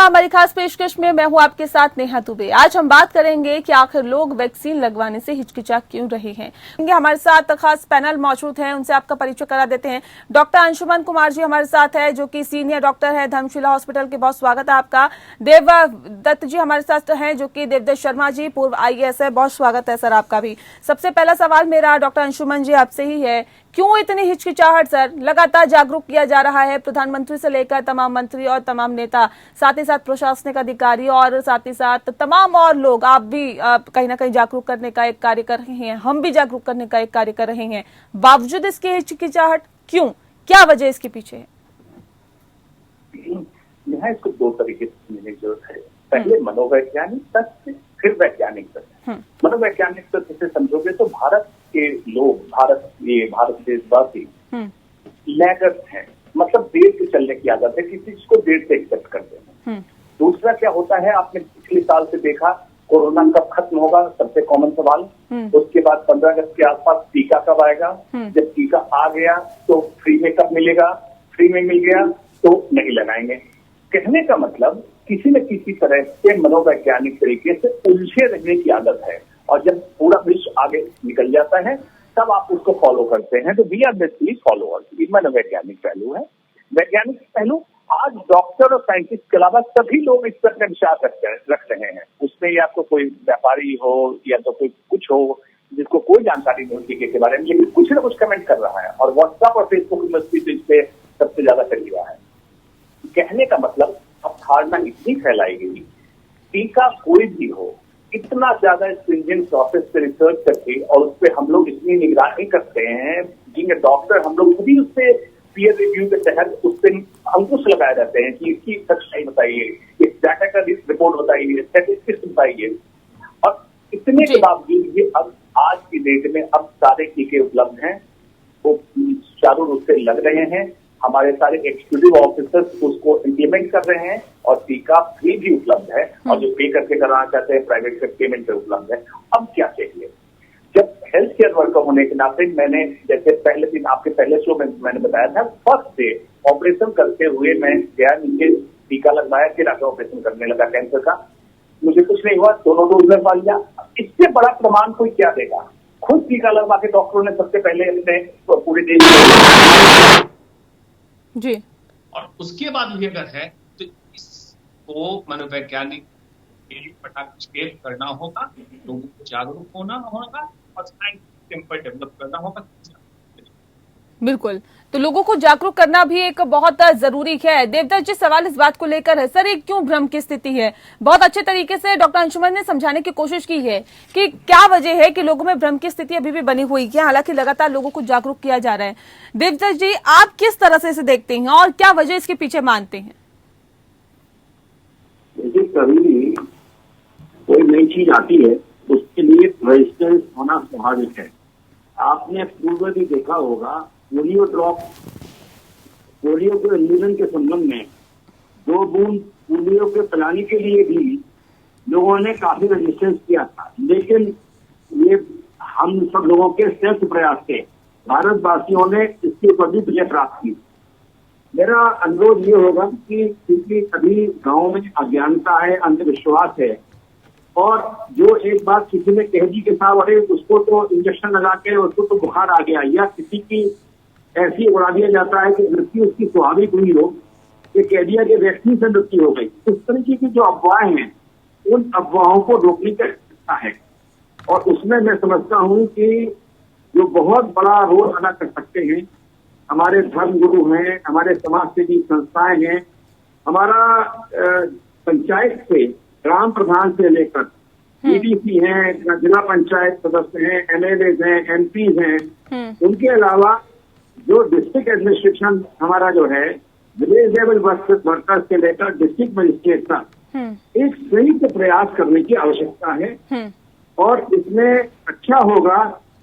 हमारी खास पेशकश में मैं हूं आपके साथ नेहा दुबे। आज हम बात करेंगे कि आखिर लोग वैक्सीन लगवाने से हिचकिचा क्यों रहे हैं। हमारे साथ खास पैनल मौजूद हैं, उनसे आपका परिचय करा देते हैं। डॉक्टर अंशुमन कुमार जी हमारे साथ है, जो कि सीनियर डॉक्टर है धर्मशिला हॉस्पिटल के। बहुत स्वागत है आपका। देवदत्त जी हमारे साथ हैं, जो कि देवदत्त शर्मा जी पूर्व IAS है। बहुत स्वागत है सर आपका भी। सबसे पहला सवाल मेरा डॉक्टर अंशुमन जी आपसे ही है, क्यों इतनी हिचकिचाहट सर? लगातार जागरूक किया जा रहा है, प्रधानमंत्री से लेकर तमाम मंत्री और तमाम नेता, साथ ही साथ प्रशासनिक अधिकारी और साथ ही साथ तमाम और लोग। आप भी कहीं ना कहीं जागरूक करने का एक कार्य कर रहे हैं, हम भी जागरूक करने का एक कार्य कर रहे हैं। बावजूद इसकी हिचकिचाहट क्यों? क्या वजह इसके पीछे है? यहाँ इसको दो तरीके से समझने की जरूरत है। पहले मनोवैज्ञानिक तथ्य, फिर वैज्ञानिक तथ्य। मनोवैज्ञानिक तथ्य से समझोगे तो भारत के लोग, भारत देशवासी लैगर्स हैं, मतलब देर से चलने की आदत है, किसी चीज को देर से एक्सेप्ट करते हैं। दूसरा क्या होता है, आपने पिछले साल से देखा, कोरोना कब खत्म होगा, सबसे कॉमन सवाल। उसके बाद 15 अगस्त के आसपास टीका कब आएगा, जब टीका आ गया तो फ्री में कब मिलेगा, फ्री में मिल गया तो नहीं लगाएंगे। कहने का मतलब किसी न किसी तरह से मनोवैज्ञानिक तरीके से उलझे रहने की आदत है, और जब पूरा विश्व आगे निकल जाता है तब आप उसको फॉलो करते हैं। तो वी आर बेसिकली फॉलोअर्स। ये मनोवैज्ञानिक पहलू है। वैज्ञानिक पहलू, आज डॉक्टर और साइंटिस्ट के अलावा सभी लोग इस पर अपना विश्वास रख रहे हैं। उसमें या तो कोई व्यापारी हो या तो कोई कुछ हो जिसको कोई जानकारी नहीं होती टीके के बारे में, लेकिन कुछ न कुछ कमेंट कर रहा है, और व्हाट्सएप और फेसबुक यूनिवर्सिटी तो इस पे सबसे ज्यादा चल रहा है। कहने का मतलब अब धारणा इतनी फैलाई गई, टीका कोई भी हो, इतना ज्यादा स्ट्रिंजेंट प्रोसेस पे रिसर्च करके और उस पर हम लोग इतनी निगरानी करते हैं, जिनके डॉक्टर हम लोग खुद ही उससे पीयर रिव्यू के तहत उस पर अंकुश लगाए रहते हैं कि इसकी सच्चाई बताइए, इस डाटा का रिपोर्ट बताइए, स्टैटिस्टिक्स बताइए। और इतने के बावजूद ये अब आज की डेट में अब सारे टीके उपलब्ध हैं, वो चारों रूप से लग रहे हैं। हमारे सारे एक्जीक्यूटिव ऑफिसर्स उसको इम्प्लीमेंट कर रहे हैं, और टीका फ्री भी उपलब्ध है, और जो पे करके कराना चाहते हैं प्राइवेट पेमेंट पे उपलब्ध है। अब क्या चाहिए? जब हेल्थ केयर वर्कर होने के नाते मैंने, जैसे पहले दिन आपके पहले शो में मैंने बताया था, फर्स्ट डे ऑपरेशन करते हुए मैं गया, नीचे टीका लगवाया, फिर आगे ऑपरेशन करने लगा कैंसर का। मुझे कुछ नहीं हुआ, दोनों डोज लगवा लिया। इससे बड़ा प्रमाण कोई क्या देगा? खुद टीका लगवा के डॉक्टरों ने सबसे पहले अपने पूरे देश जी, और उसके बाद भी अगर है तो इसको मनोवैज्ञानिक पटाक्षेप करना होगा, लोगों को जागरूक होना होगा और साइंस पर डेवलप करना होगा। बिल्कुल, तो लोगों को जागरूक करना भी एक बहुत जरूरी है। देवदत्त जी, सवाल इस बात को लेकर है सर, एक क्यों भ्रम की स्थिति है? बहुत अच्छे तरीके से डॉक्टर अंशुमन ने समझाने की कोशिश की है कि क्या वजह है कि लोगों में भ्रम की स्थिति अभी भी बनी हुई है, हालांकि लगातार लोगों को जागरूक किया जा रहा है। देवदत्त जी, आप किस तरह से इसे देखते हैं और क्या वजह इसके पीछे मानते हैं? देखिए, कभी भी कोई नई चीज आती है उसके लिए रेजिस्टेंस होना स्वाभाविक है। आपने पूर्व भी देखा होगा, पोलियो ड्रॉप, पोलियो के उन्मूलन के संबंध में 2 बूंद पोलियो के पिलाने के लिए भी लोगों ने काफी रेजिस्टेंस किया था, लेकिन ये हम सब लोगों के संयुक्त प्रयास से भारतवासियों ने इसके ऊपर भी विजय प्राप्त की। मेरा अनुरोध ये होगा कि क्योंकि अभी गांव में अज्ञानता है, अंधविश्वास है, और जो एक बात किसी ने कह दी कि साहब अरे उसको तो इंजेक्शन लगा के उसको तो बुखार आ गया, या किसी की ऐसी उड़ा दिया जाता है कि मृत्यु उसकी स्वाभाविक हुई हो, ये कह दिया कि वैक्सीन से मृत्यु हो गई। इस तरीके की जो अफवाहें हैं, उन अफवाहों को रोकने का सकता है, और उसमें मैं समझता हूँ कि जो बहुत बड़ा रोल अदा कर सकते हैं हमारे धर्म गुरु हैं, हमारे समाज सेवी संस्थाएं हैं, हमारा पंचायत से ग्राम प्रधान से लेकर PDC हैं, जिला पंचायत सदस्य हैं, MLAs हैं, MPs हैं, उनके अलावा जो डिस्ट्रिक्ट एडमिनिस्ट्रेशन हमारा जो है, विलेज लेवल वर्कर्स से लेकर डिस्ट्रिक्ट मजिस्ट्रेट तक एक संयुक्त प्रयास करने की आवश्यकता है। और इसमें अच्छा होगा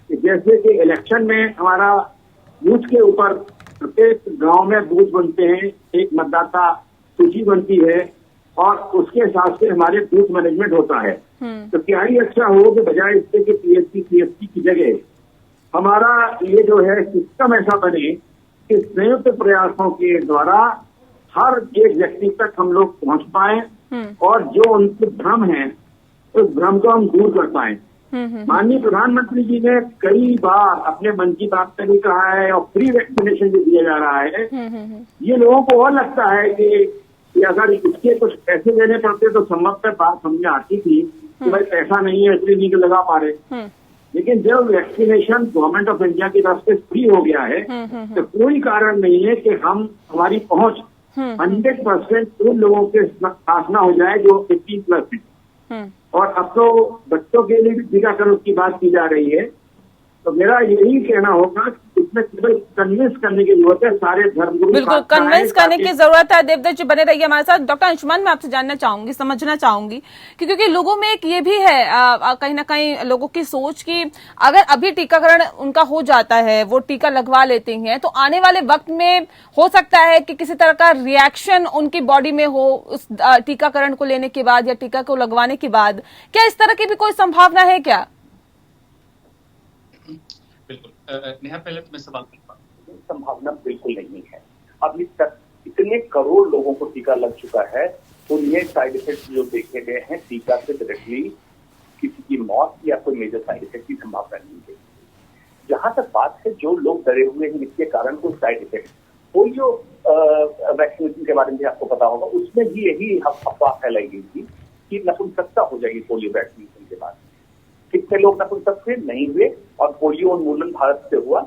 कि जैसे कि इलेक्शन में हमारा बूथ के ऊपर प्रत्येक गांव में बूथ बनते हैं, एक मतदाता सूची बनती है, और उसके हिसाब से हमारे बूथ मैनेजमेंट होता है। तो क्या ही अच्छा हो कि बजाय इसके कि PSC की जगह हमारा ये जो है सिस्टम ऐसा बने कि संयुक्त प्रयासों के द्वारा हर एक व्यक्ति तक हम लोग पहुंच पाए, और जो उनके भ्रम है उस भ्रम को हम दूर कर पाए। माननीय प्रधानमंत्री जी ने कई बार अपने मन की बात में भी कहा है और फ्री वैक्सीनेशन भी दिया जा रहा है। ये लोगों को और लगता है कि अगर इसके कुछ पैसे देने पड़ते तो संभवतः बात समझ आती थी कि भाई पैसा नहीं है इसलिए नहीं लगा पा रहे। लेकिन जब वैक्सीनेशन गवर्नमेंट ऑफ इंडिया की तरफ से फ्री हो गया है तो कोई कारण नहीं है कि हमारी पहुंच 100% उन लोगों के पास ना हो जाए जो 18+ है। और अब तो बच्चों के लिए भी टीकाकरण की बात की जा रही है। तो मेरा यही कहना होगा कि इसमें केवल कन्विंस करने की जरूरत है सारे धर्मगुरु। बिल्कुल कन्विंस करने की जरूरत है। देवदत्त जी बने रहिए हमारे साथ। डॉक्टर अंशुमन, मैं आपसे जानना चाहूंगी, समझना चाहूंगी कि क्योंकि लोगों में एक ये भी है कहीं ना कहीं लोगों की सोच कि अगर अभी टीकाकरण उनका हो जाता है, वो टीका लगवा लेते हैं, तो आने वाले वक्त में हो सकता है कि किसी तरह का रिएक्शन उनकी बॉडी में हो उस टीकाकरण को लेने के बाद या टीका को लगवाने के बाद। क्या इस तरह की भी कोई संभावना है क्या? बिल्कुल नेहा, पहले तो मैं सवाल करता हूँ। संभावना बिल्कुल नहीं है। अभी तक इतने करोड़ लोगों को टीका लग चुका है तो ये साइड इफेक्ट जो देखे गए हैं टीका से डायरेक्टली किसी की मौत या कोई मेजर साइड इफेक्ट की संभावना नहीं है। जहां तक बात है जो लोग डरे हुए हैं इसके कारण कोई साइड इफेक्ट, पोलियो वैक्सीनेशन के बारे में आपको पता होगा, उसमें भी यही अफवाह फैलाई गई थी कि नपुंसकता हो जाएगी पोलियो वैक्सीनेशन के बाद। कितने लोग नपुंसक थे? नहीं हुए और पोलियो उन्मूलन भारत से हुआ।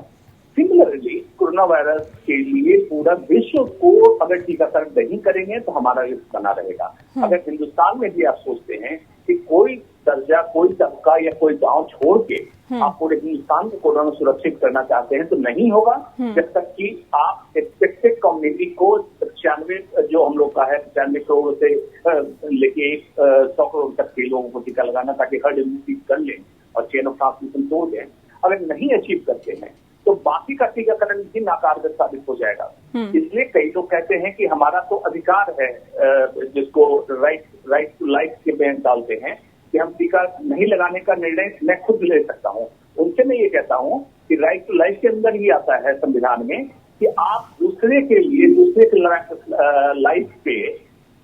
सिमिलरली कोरोना वायरस के लिए पूरा विश्व को अगर टीकाकरण नहीं करेंगे तो हमारा रिस्क बना रहेगा। अगर हिंदुस्तान में भी आप सोचते हैं कि कोई दर्जा, कोई तबका या कोई गांव छोड़ के आप पूरे हिंदुस्तान को कोरोना सुरक्षित करना चाहते हैं तो नहीं होगा जब तक कि आप एक्सपेक्टेड कम्युनिटी को 95 जो हम लोग का है 95 करोड़ से लेके 100 करोड़ तक के लोगों को टीका लगाना ताकि हर्ड इम्यूनिटी कर लें और चेन ऑफ ट्रांसमिशन तोड़ दें। अगर नहीं अचीव करते हैं तो बाकी का टीकाकरण भी नाकारगर साबित हो जाएगा। इसलिए कई लोग कहते हैं कि हमारा तो अधिकार है, जिसको राइट टू लाइफ के में डालते हैं कि हम टीका नहीं लगाने का निर्णय मैं खुद ले सकता हूं। उनसे मैं ये कहता हूं कि राइट टू लाइफ के अंदर ही आता है संविधान में कि आप दूसरे के लिए दूसरे के लाइफ पे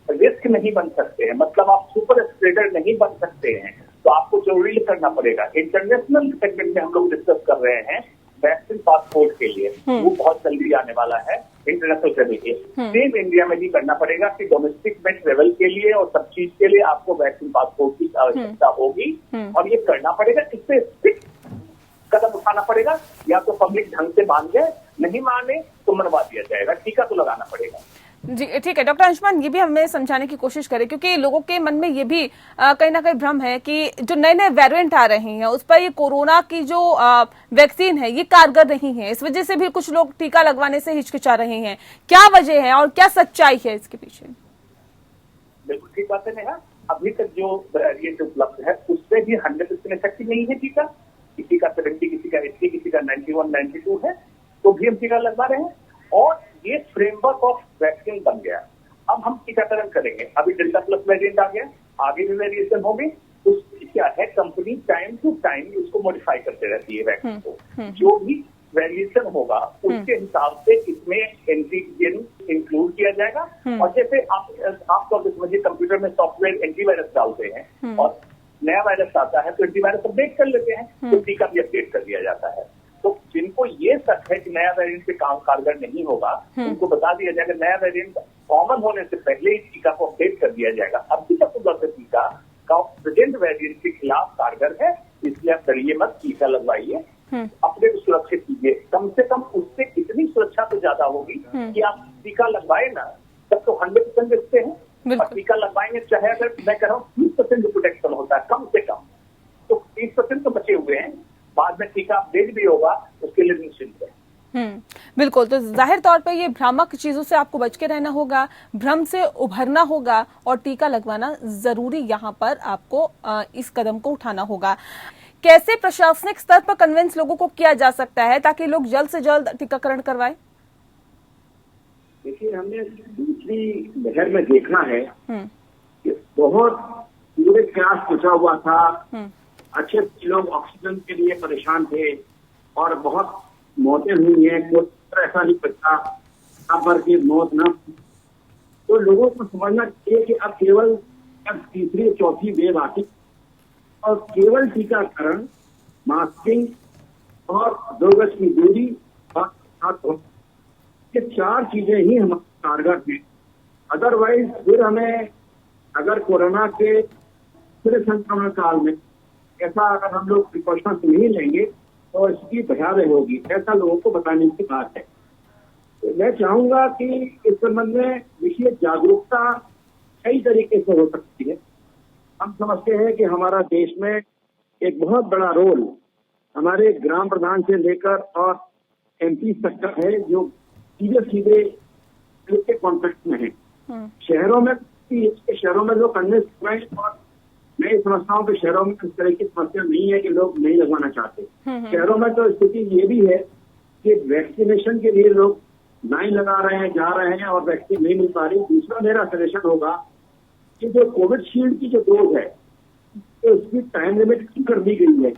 रिस्क नहीं बन सकते हैं, मतलब आप सुपर स्प्रेडर नहीं बन सकते हैं, तो आपको जरूरी करना पड़ेगा। इंटरनेशनल सेगमेंट में हम लोग डिस्कस कर रहे हैं वैक्सीन पासपोर्ट के लिए, वो बहुत जल्दी आने वाला है इंटरनेशनल लेवल के। सेम इंडिया में भी करना पड़ेगा कि डोमेस्टिक में ट्रेवल के लिए और सब चीज के लिए आपको वैक्सीन पासपोर्ट की आवश्यकता होगी और ये करना पड़ेगा। इससे स्ट्रिक्ट कदम उठाना पड़ेगा, या तो पब्लिक ढंग से मान जाए, नहीं माने तो मनवा दिया जाएगा, टीका तो लगाना पड़ेगा। जी ठीक है डॉक्टर अंशुमन, ये भी हमें समझाने की कोशिश करें क्योंकि लोगों के मन में ये भी कहीं ना कहीं भ्रम है कि जो नए नए वेरिएंट आ रहे हैं उस पर ये कोरोना की जो वैक्सीन है ये कारगर नहीं है, इस वजह से भी कुछ लोग टीका लगवाने से हिचकिचा रहे हैं। क्या वजह है और क्या सच्चाई है इसके पीछे? बिल्कुल ठीक बात है नेहा। अभी तक जो वेरिएंट उपलब्ध है उससे भी 100% इफेक्टिव नहीं है टीका। किसी का 70, किसी का 80, किसी का 91, 92 है तो भी हम टीका लगवा रहे हैं और ये फ्रेमवर्क ऑफ वैक्सीन बन गया। अब हम टीकाकरण करेंगे। अभी डेल्टा प्लस वेरिएंट आ गया, आगे भी वेरिएशन होगी। उसकी क्या है, कंपनी टाइम टू टाइम उसको मॉडिफाई करते रहती है वैक्सीन को। जो भी वेरिएशन होगा उसके हिसाब से इसमें एंटीजन इंक्लूड किया जाएगा। और जैसे आप तो समझिए कंप्यूटर में सॉफ्टवेयर एंटीवायरस डालते हैं और नया वायरस आता है तो एंटीवायरस अपडेट कर लेते हैं, तो टीका भी अपडेट कर दिया जाता है। तो जिनको ये शक है कि नया वेरिएंट पे काम कारगर नहीं होगा उनको बता दिया जाएगा नया वेरिएंट कॉमन होने से पहले ही टीका को अपडेट कर दिया जाएगा। अब भी तक उपलब्ध टीका का प्रेजेंट वेरिएंट के खिलाफ कारगर है, इसलिए आप डरिए मत, टीका लगवाइए, अपने को सुरक्षित कीजिए। कम से कम उससे इतनी सुरक्षा तो ज्यादा होगी कि आप टीका लगवाए ना तब तो 100% देखते हैं और टीका लगवाएंगे चाहे अगर मैं कह रहा हूँ 30% प्रोटेक्शन होता है कम से कम, तो 30% तो बचे हुए हैं। बाद में टीका अपडेट भी होगा, उसके लिए निश्चिंत है। बिल्कुल। तो जाहिर तौर पे ये भ्रामक चीजों से आपको बच के रहना होगा, भ्रम से उभरना होगा और टीका लगवाना जरूरी यहाँ पर आपको इस कदम को उठाना होगा। कैसे प्रशासनिक स्तर पर कन्विंस लोगों को किया जा सकता है ताकि लोग जल्द से जल्द टीकाकरण करवाएं? देखिए, हमने दूसरी लहर में देखना है कि बहुत पूरे प्रयास पूछा हुआ था, अच्छे लोग ऑक्सीजन के लिए परेशान थे और बहुत मौतें हुई हैं, कोई ऐसा नहीं बचा भर की मौत न। तो लोगों को समझना चाहिए कि अब केवल तीसरी चौथी वेव आती और केवल टीकाकरण, मास्किंग और 2 गज की दूरी और हाथ धोना, ये 4 चीजें ही हमारे कारगर हैं। अदरवाइज फिर हमें अगर कोरोना के पूरे संक्रमण काल में ऐसा अगर हम लोग प्रिकॉशंस नहीं लेंगे तो इसकी भयावह होगी, ऐसा लोगों को बताने की बात है। तो मैं चाहूंगा कि इस संबंध में विशेष जागरूकता कई तरीके से हो सकती है। हम समझते हैं कि हमारा देश में एक बहुत बड़ा रोल हमारे ग्राम प्रधान से लेकर और MP तक का है, जो सीधे के कॉन्टेक्ट में है। शहरों में लोग कन्विंस हुए और मैं समझता हूँ कि शहरों में इस तरह की समस्या नहीं है कि लोग नहीं लगवाना चाहते। शहरों में तो स्थिति ये भी है कि वैक्सीनेशन के लिए लोग लाइन लगा रहे हैं, जा रहे हैं और वैक्सीन नहीं मिल पा रही। दूसरा मेरा सजेशन होगा कि जो कोविडशील्ड की जो डोज है तो उसकी टाइम लिमिट कर दी गई है।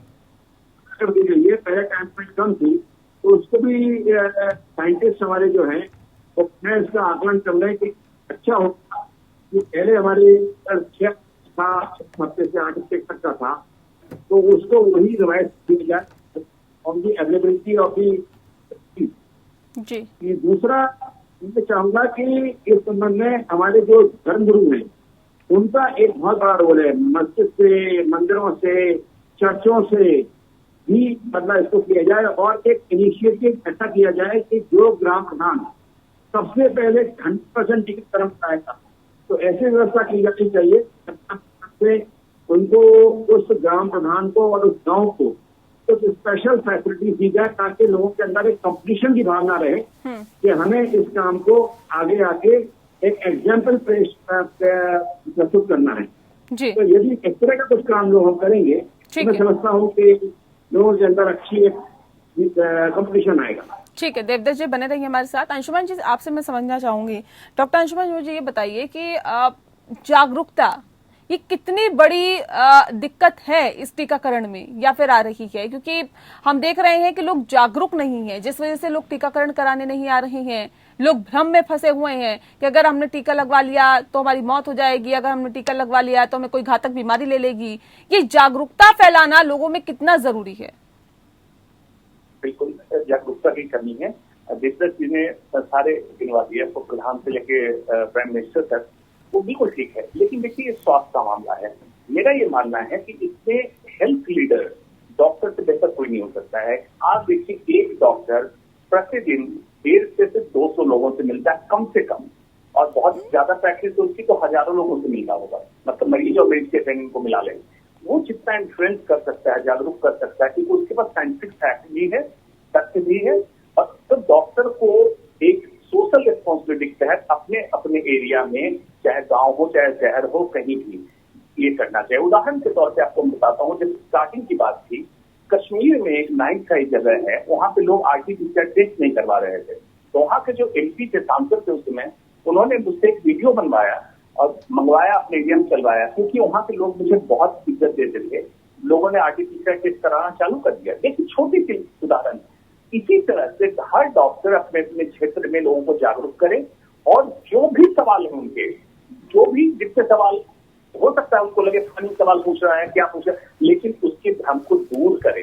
पहले टाइम लिमिट कम थी तो उसको भी साइंटिस्ट हमारे जो हैं वो इसका आकलन कर रहे हैं कि अच्छा होगा कि पहले हमारे 6 हफ्ते से 8 हफ्ते तक का था तो उसको वही रिवाइज किया जाए on the availability of the G. दूसरा मैं चाहूंगा कि इस संबंध में हमारे जो धर्मगुरु हैं उनका एक बहुत बड़ा रोल है। मस्जिद से, मंदिरों से, चर्चों से भी मतलब इसको किया जाए और एक इनिशिएटिव ऐसा किया जाए कि जो ग्राम प्रधान सबसे पहले 100% टीकाकरण कराएगा तो ऐसी व्यवस्था की जानी चाहिए उनको, उस ग्राम प्रधान को और उस गांव को कुछ स्पेशल फैसिलिटी दी जाए ताकि लोगों के अंदर एक कंपटीशन की भावना रहे कि हमें इस काम को आगे आके एक एग्जाम्पल प्रस्तुत करना है जी। तो यदि इस तरह का कुछ काम लोग हम करेंगे तो मैं समझता हूँ कि लोगों के अंदर अच्छी एक कंपटीशन आएगा। ठीक है, देवदत्त जी बने रहिए हमारे साथ। अंशुमन जी आपसे मैं समझना चाहूंगी, डॉक्टर अंशुमन मुझे ये बताइए कि जागरूकता ये कितनी बड़ी दिक्कत है इस टीकाकरण में या फिर आ रही है, क्योंकि हम देख रहे हैं कि लोग जागरूक नहीं है, जिस वजह से लोग टीकाकरण कराने नहीं आ रहे हैं। लोग भ्रम में फंसे हुए हैं कि अगर हमने टीका लगवा लिया तो हमारी मौत हो जाएगी, अगर हमने टीका लगवा लिया तो हमें कोई घातक बीमारी ले लेगी। ये जागरूकता फैलाना लोगों में कितना जरूरी है? बिल्कुल जागरूकता की कमी है। देवदत्त जी ने सारे गिनवा दिए, तो प्रधान से लेके प्राइम मिनिस्टर तक, वो बिल्कुल ठीक है। लेकिन देखिए स्वास्थ्य का मामला है। मेरा ये मानना है कि इसमें हेल्थ लीडर डॉक्टर से बेहतर कोई नहीं हो सकता है। आज देखिए एक डॉक्टर प्रतिदिन 150 से 200 लोगों से मिलता है कम से कम, और बहुत ज्यादा प्रैक्टिस तो उसकी तो हजारों लोगों से मिलता होगा, मतलब मरीज और मरीज के ट्रेनिंग को मिला लें। वो जितना इन्फ्लुएंस कर सकता है, जागरूक कर सकता है, क्योंकि उसके पास साइंटिफिक फैक्ट भी है, तथ्य भी है, और तो डॉक्टर को एक सोशल रिस्पॉन्सिबिलिटी के तहत अपने अपने एरिया में, चाहे गांव हो चाहे शहर हो, कहीं भी ये करना चाहिए। उदाहरण के तौर पे आपको मैं बताता हूँ, जब स्टार्टिंग की बात थी, कश्मीर में एक नाइट का एक जगह है, वहां पे लोग RT-PCR टेस्ट नहीं करवा रहे थे। तो वहां के जो MP थे, सांसद थे उस समय, उन्होंने मुझसे एक वीडियो बनवाया और मंगवाया, अपने एरिया में चलवाया, क्योंकि वहां के लोग मुझे बहुत इज्जत देते थे। लोगों ने RT-PCR टेस्ट कराना चालू कर दिया। एक छोटी सी उदाहरण। इसी तरह से हर डॉक्टर अपने अपने क्षेत्र में लोगों को जागरूक करे, और जो भी सवाल है उनके, जो भी जितने सवाल हो सकता है उनको लगे फनी सवाल पूछ रहा है, क्या पूछ रहा है, लेकिन उसके भ्रम को दूर करे।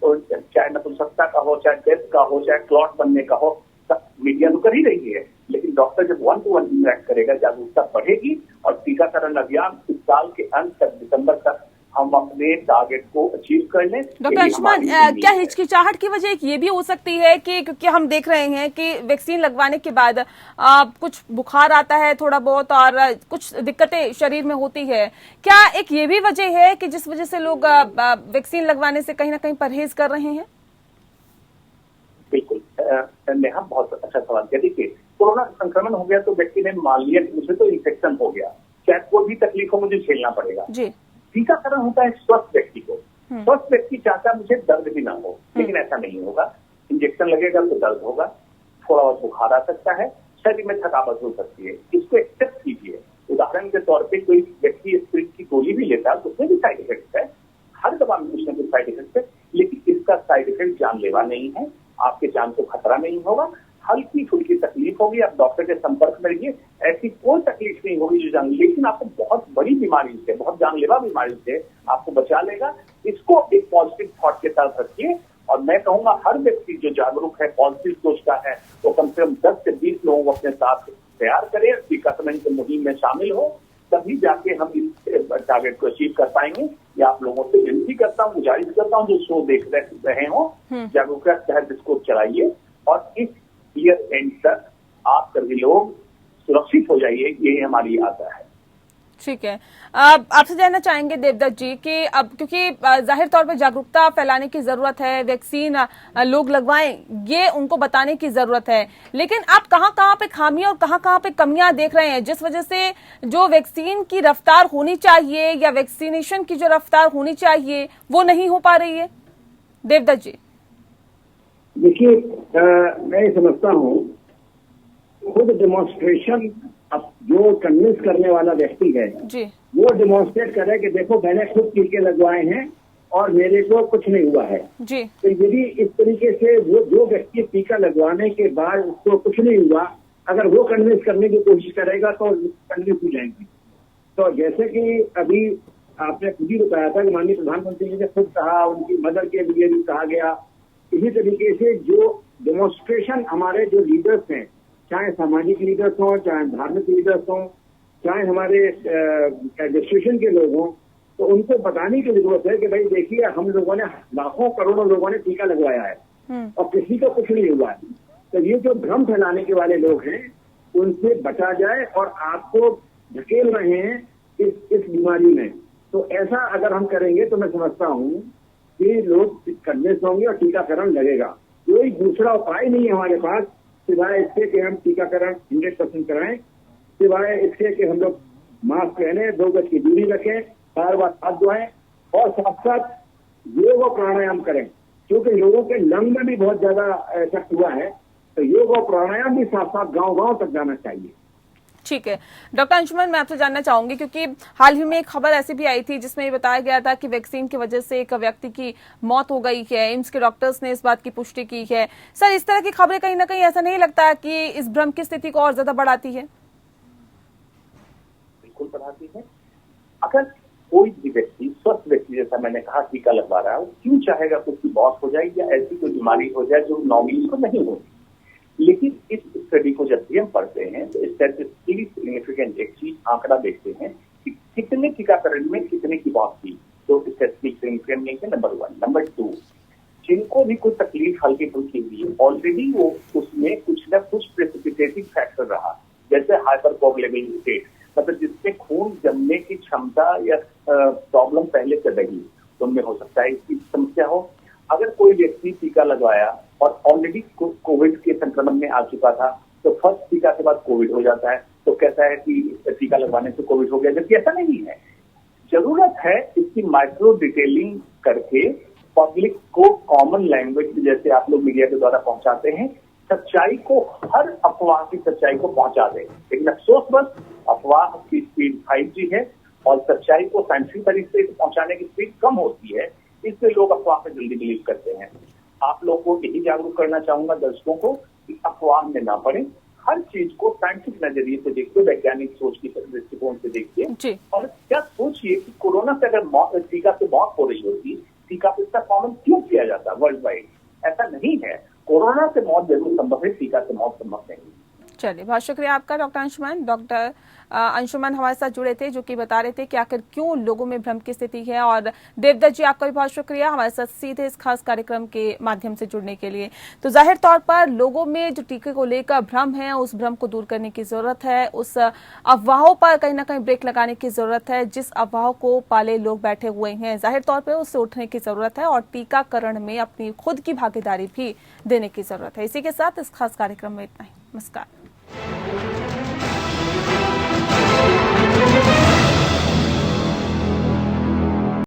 तो चाहे नपुंसकता का हो, चाहे डेथ का हो, चाहे क्लॉट बनने का हो, मीडिया तो कर ही रही है, लेकिन डॉक्टर जब 1-to-1 इंटरेक्ट करेगा, जागरूकता बढ़ेगी, और टीकाकरण अभियान इस साल के अंत तक, दिसंबर तक, हम अपने टारगेट को अचीव कर लें। डॉक्टर अंशुमन, क्या हिचकिचाहट की वजह ये भी हो सकती है कि क्योंकि हम देख रहे हैं कि वैक्सीन लगवाने के बाद कुछ बुखार आता है थोड़ा बहुत, और कुछ दिक्कतें शरीर में होती है, क्या एक ये भी वजह है कि जिस वजह से लोग वैक्सीन लगवाने से कहीं ना कहीं परहेज कर रहे हैं? बिल्कुल, नेहा बहुत अच्छा सवाल किया। देखिए, कोरोना संक्रमण हो गया तो व्यक्ति ने मान लिया कि मुझे तो इन्फेक्शन हो गया, चाहे कोई भी तकलीफ हो मुझे झेलना पड़ेगा जी। टीकाकरण होता है स्वस्थ व्यक्ति को। स्वस्थ व्यक्ति चाहता मुझे दर्द भी ना हो, लेकिन ऐसा नहीं होगा। इंजेक्शन लगेगा तो दर्द होगा, थोड़ा बहुत बुखार आ सकता है, शरीर में थकावट हो सकती है, इसको एक्सेप्ट कीजिए। उदाहरण के तौर पे कोई व्यक्ति स्प्रिट की गोली भी लेता है तो उसमें भी साइड इफेक्ट है। हर दवा में कुछ न कुछ साइड इफेक्ट है, लेकिन इसका साइड इफेक्ट जानलेवा नहीं है, आपके जान को खतरा नहीं होगा। हल्की फुल्की तकलीफ होगी, आप डॉक्टर के संपर्क में रहिए, ऐसी कोई तकलीफ नहीं होगी जो लेकिन आपको बहुत बड़ी बीमारी से, बहुत जानलेवा बीमारी से आपको बचा लेगा। इसको एक पॉजिटिव थॉट के साथ रखिए और मैं कहूंगा हर व्यक्ति जो जागरूक है, पॉजिटिव सोचता है, तो कम से कम 10 से 20 लोगों को अपने साथ तैयार करें, टीकाकरण की मुहिम में शामिल हो, तभी जाके हम इस टारगेट को अचीव कर पाएंगे। या आप लोगों से विनती करता हूँ, गुजारिश करता हूँ, जो शो देख रहे हो, जागरूकता के तहत इसको चलाइए और इस ईयर एंड तक आप सभी लोग सुरक्षित हो जाइए, यही हमारी आशा है। ठीक है, आपसे जानना चाहेंगे देवदत्त जी कि अब क्योंकि जाहिर तौर पर जागरूकता फैलाने की जरूरत है, वैक्सीन लोग लगवाएं, ये उनको बताने की जरूरत है, लेकिन आप कहाँ पे खामियां और कहाँ पे कमियां देख रहे हैं, जिस वजह से जो वैक्सीन की रफ्तार होनी चाहिए या वैक्सीनेशन की जो रफ्तार होनी चाहिए वो नहीं हो पा रही है? देवदत्त जी देखिए, मैं समझता हूँ खुद डेमोन्स्ट्रेशन, अब जो कन्विंस करने वाला व्यक्ति है जी, वो डेमोन्स्ट्रेट करे कि देखो मैंने खुद टीके लगवाए हैं और मेरे को कुछ नहीं हुआ है जी। तो यदि इस तरीके से वो जो व्यक्ति टीका लगवाने के बाद उसको कुछ नहीं हुआ, अगर वो कन्विंस करने की कोशिश करेगा तो कन्विंस हो जाएंगे। तो जैसे कि अभी आपने खुद ही बताया था कि माननीय प्रधानमंत्री जी ने खुद कहा, उनकी मदर के लिए भी कहा गया, इसी तरीके से जो डेमोन्स्ट्रेशन हमारे जो लीडर्स हैं, चाहे सामाजिक लीडर्स हों, चाहे धार्मिक लीडर्स हों, चाहे हमारे एडमिनिस्ट्रेशन के लोग हों, तो उनको बताने की जरूरत है कि भाई देखिए हम लोगों ने लाखों करोड़ों लोगों ने टीका लगवाया है और किसी को कुछ नहीं हुआ है। तो ये जो भ्रम फैलाने के वाले लोग हैं उनसे बचा जाए और आपको धकेल रहे हैं इस बीमारी में। तो ऐसा अगर हम करेंगे तो मैं समझता हूँ कि लोग कन्विंस होंगे और टीकाकरण लगेगा। कोई दूसरा उपाय नहीं है हमारे पास सिवाय इसके कि हम टीकाकरण 100% कराएं, सिवाय इसके कि हम लोग मास्क पहने, 2 गज की दूरी रखें, बार बार हाथ धोएं और साथ साथ योग और प्राणायाम करें, क्योंकि लोगों के लंग में भी बहुत ज्यादा इफेक्ट हुआ है। तो योग और प्राणायाम भी साथ साथ गांव-गांव तक जाना चाहिए। ठीक है डॉक्टर अंशुमन, मैं आपसे जानना चाहूंगी क्योंकि हाल ही में एक खबर ऐसी भी आई थी जिसमें ये बताया गया था कि वैक्सीन की वजह से एक व्यक्ति की मौत हो गई है। एम्स के डॉक्टर्स ने इस बात की पुष्टि की है। सर, इस तरह की खबरें कहीं ना कहीं ऐसा नहीं लगता कि इस भ्रम की स्थिति को और ज्यादा बढ़ाती है? बिल्कुल बढ़ाती है। अगर कोई भी व्यक्ति, स्वस्थ व्यक्ति, जैसा मैंने कहा, टीका लगवा रहा है, वो क्यों चाहेगा कि उसकी मौत हो जाए या ऐसी कोई बीमारी हो जाए जो नॉर्मली को नहीं होती। लेकिन इस स्टडी को जब भी हम पढ़ते हैं तो स्टैटिस्टिकली सिग्निफिकेंट एक चीज आंकड़ा देखते हैं कि कितने टीकाकरण में कितने की मौत की। तो स्टैटिस्टिकली सिग्निफिकेंट नहीं है, नंबर 1। नंबर 2, जिनको भी कोई तकलीफ हल्की फुल्की हुई है, ऑलरेडी वो उसमें कुछ न कुछ प्रेसिपिटेटिंग फैक्टर रहा, जैसे हाइपरकोगुलेबल स्टेट, मतलब जिसमें खून जमने की क्षमता या प्रॉब्लम पहले से रही, तो उनमें हो सकता है इसकी समस्या हो। अगर कोई व्यक्ति टीका लगवाया और ऑलरेडी कोविड के संक्रमण में आ चुका था, तो फर्स्ट टीका के बाद कोविड हो जाता है, तो कहता है कि टीका लगवाने से कोविड हो गया, जबकि ऐसा नहीं है। जरूरत है इसकी माइक्रो डिटेलिंग करके पब्लिक को कॉमन लैंग्वेज, जैसे आप लोग मीडिया के द्वारा पहुंचाते हैं, सच्चाई को, हर अफवाह की सच्चाई को पहुंचा दे। लेकिन अफसोस बस अफवाह की स्पीड 5G है और सच्चाई को साइंटिफिक तरीके से पहुंचाने की स्पीड कम होती है, इसलिए लोग अफवाह पे जल्दी बिलीव करते हैं। आप लोगों को यही जागरूक करना चाहूंगा, दर्शकों को, कि अफवाह में ना पड़े, हर चीज को साइंटिफिक नजरिए से देखिए, वैज्ञानिक सोच की दृष्टिकोण से देखिए और क्या सोचिए कि कोरोना से अगर टीका से मौत हो रही होती, टीका पे इतना कॉमन क्यों किया जाता वर्ल्ड वाइड? ऐसा नहीं है। कोरोना से मौत जरूर संभव है, टीका से मौत संभव नहीं। चलिए, बहुत शुक्रिया आपका डॉक्टर अंशुमन। डॉक्टर अंशुमन हमारे साथ जुड़े थे, जो कि बता रहे थे कि आखिर क्यों लोगों में भ्रम की स्थिति है। और देवदत्त जी, आपका भी बहुत शुक्रिया हमारे साथ सीधे इस खास कार्यक्रम के माध्यम से जुड़ने के लिए। तो जाहिर तौर पर लोगों में जो टीके को लेकर भ्रम है, उस भ्रम को दूर करने की जरूरत है। उस अफवाहों पर कहीं ना कहीं ब्रेक लगाने की जरूरत है। जिस अफवाहों को पाले लोग बैठे हुए हैं, जाहिर तौर पर उससे उठने की जरूरत है और टीकाकरण में अपनी खुद की भागीदारी भी देने की जरूरत है। इसी के साथ इस खास कार्यक्रम में इतना ही। नमस्कार।